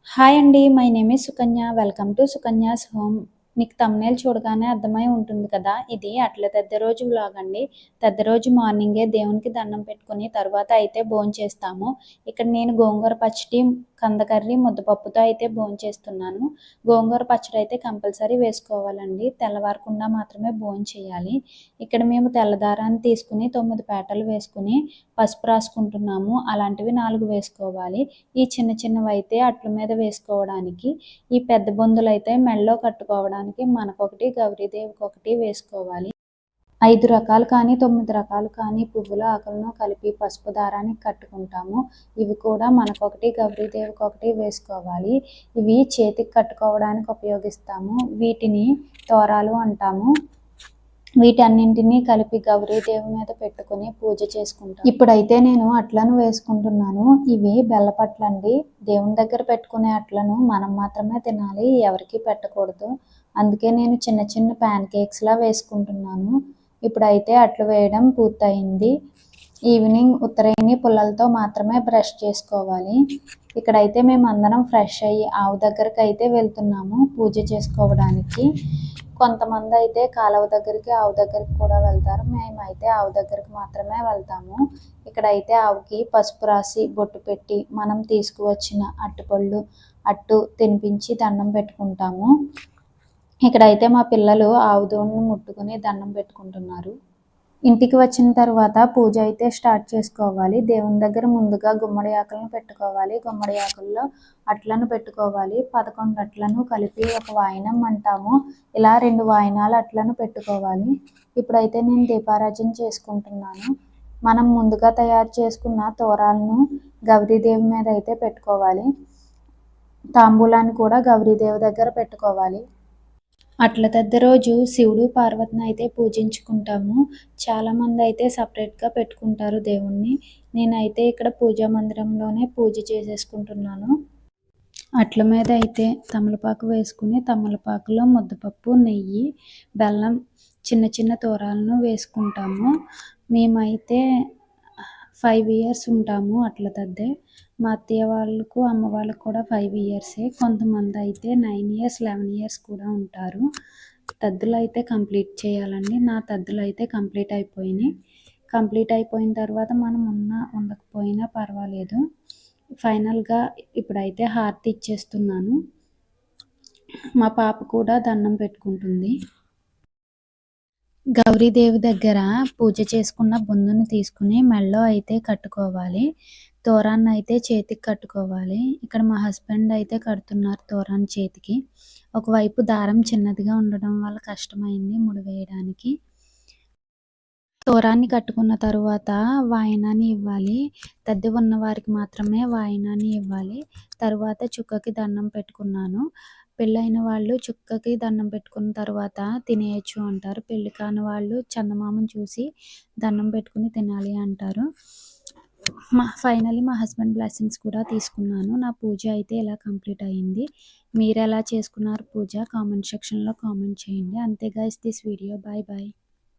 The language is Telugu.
హాయ్ అండి. My name is Sukanya. Welcome to Sukanya's home. మీకు థంబ్‌నెయిల్ చూడగానే అర్థమై ఉంటుంది కదా! ఇది అట్ల తద్దెరోజు వ్లాగ్ అండి. తద్దెరోజు మార్నింగే దేవునికి దండం పెట్టుకొని తర్వాత అయితే భోంచేస్తాము. ఇక్కడ నేను గోంగూర పచ్చడి, కంద కర్రీ, ముద్దపప్పుతో అయితే భోంచేస్తున్నాను. గోంగూర పచ్చడి అయితే కంపల్సరీ వేసుకోవాలండి. తెల్లవారకుండా మాత్రమే భోంచేయాలి. ఇక్కడ మేము తెల్లదారాన్ని తీసుకుని 9 పేటలు వేసుకుని పసుపు రాసుకుంటున్నాము. అలాంటివి 4 వేసుకోవాలి. ఈ చిన్న చిన్నవైతే అట్ల మీద వేసుకోవడానికి, ఈ పెద్ద బొందులైతే మెడలో కట్టుకోవడానికి మనకొకటి, గౌరీదేవికొకటి వేసుకోవాలి. 5 రకాలు కానీ, 9 రకాలు కానీ పువ్వుల ఆకులను కలిపి పసుపు దారానికి కట్టుకుంటాము. ఇవి కూడా మనకొకటి, గౌరీదేవికొకటి వేసుకోవాలి. ఇవి చేతికి కట్టుకోవడానికి ఉపయోగిస్తాము. వీటిని తోరాలు అంటాము. వీటన్నింటినీ కలిపి గౌరీదేవి మీద పెట్టుకొని పూజ చేసుకుంటాం. ఇప్పుడైతే నేను అట్లను వేసుకుంటున్నాను. ఇవి బెల్లపట్లండి. దేవుని దగ్గర పెట్టుకునే అట్లను మనం మాత్రమే తినాలి, ఎవరికి పెట్టకూడదు. అందుకే నేను చిన్న చిన్న ప్యాన్ కేక్స్లా వేసుకుంటున్నాను. ఇప్పుడైతే అట్లు వేయడం పూర్తయింది. ఈవినింగ్ ఉత్తరేణి పుల్లలతో మాత్రమే బ్రష్ చేసుకోవాలి. ఇక్కడైతే మేము అందరం ఫ్రెష్ అయ్యి ఆవు దగ్గరికి అయితే వెళ్తున్నాము పూజ చేసుకోవడానికి. కొంతమంది అయితే కాలువ దగ్గరికి, ఆవు దగ్గరికి కూడా వెళ్తారు. మేమైతే ఆవు దగ్గరికి మాత్రమే వెళ్తాము. ఇక్కడైతే ఆవుకి పసుపు రాసి బొట్టు పెట్టి మనం తీసుకువచ్చిన అరటిపళ్ళు, అట్టు తినిపించి దండం పెట్టుకుంటాము. ఇక్కడైతే మా పిల్లలు ఆవు దూడను ముట్టుకుని దండం పెట్టుకుంటున్నారు. ఇంటికి వచ్చిన తర్వాత పూజ అయితే స్టార్ట్ చేసుకోవాలి. దేవుని దగ్గర ముందుగా గుమ్మడి ఆకులను పెట్టుకోవాలి. గుమ్మడి ఆకుల్లో అట్లను పెట్టుకోవాలి. 11 అట్లను కలిపి ఒక వాయనం అంటాము. ఇలా 2 వాయనాలు అట్లను పెట్టుకోవాలి. ఇప్పుడైతే నేను దీపారాజన చేసుకుంటున్నాను. మనం ముందుగా తయారు చేసుకున్న తోరాలను గౌరీదేవి మీద అయితే పెట్టుకోవాలి. తాంబూలాన్ని కూడా గౌరీదేవి దగ్గర పెట్టుకోవాలి. అట్ల తద్దె రోజు శివుడు, పార్వతిని అయితే పూజించుకుంటాము. చాలామంది అయితే సపరేట్గా పెట్టుకుంటారు దేవుణ్ణి. నేనైతే ఇక్కడ పూజా మందిరంలోనే పూజ చేసేసుకుంటున్నాను. అట్ల మీద అయితే తమలపాకు వేసుకుని తమలపాకులో ముద్దపప్పు, నెయ్యి, బెల్లం, చిన్న చిన్న తోరాలను వేసుకుంటాము. మేమైతే 5 ఇయర్స్ ఉంటాము అట్ల తద్దే. మా అత్తయ్య వాళ్ళకు, అమ్మ వాళ్ళకు కూడా 5 ఇయర్సే. కొంతమంది అయితే 9 ఇయర్స్, 11 ఇయర్స్ కూడా ఉంటారు. తద్దులు అయితే కంప్లీట్ చేయాలండి. నా తద్దులు అయితే కంప్లీట్ అయిపోయినాయి. కంప్లీట్ అయిపోయిన తర్వాత మనం ఉండకపోయినా పర్వాలేదు. ఫైనల్గా ఇప్పుడైతే హారతి ఇచ్చేస్తున్నాను. మా పాప కూడా దండం పెట్టుకుంటుంది. గౌరీదేవి దగ్గర పూజ చేసుకున్న బొందును తీసుకుని మెడలో అయితే కట్టుకోవాలి. తోరాన్ని అయితే చేతికి కట్టుకోవాలి. ఇక్కడ మా హస్బెండ్ అయితే కడుతున్నారు తోరాన్ని చేతికి. ఒకవైపు దారం చిన్నదిగా ఉండడం వల్ల కష్టమైంది ముడి వేయడానికి. తోరాన్ని కట్టుకున్న తరువాత వాయనాన్ని ఇవ్వాలి. తద్ది ఉన్న వారికి మాత్రమే వాయనాన్ని ఇవ్వాలి. తరువాత చుక్కకి దండం పెట్టుకున్నాను. పెళ్ళైన వాళ్ళు చుక్కకి దండం పెట్టుకున్న తర్వాత తినేయచ్చు అంటారు. పెళ్ళి కాని వాళ్ళు చందమామను చూసి దండం పెట్టుకుని తినాలి అంటారు. ఫైనల్లీ మా హస్బెండ్ బ్లెస్సింగ్స్ కూడా తీసుకున్నాను. నా పూజ అయితే ఇలా కంప్లీట్ అయ్యింది. మీరు ఎలా చేసుకున్నారు పూజ? కామెంట్ సెక్షన్లో కామెంట్ చేయండి. అంతే guys, this video. Bye bye.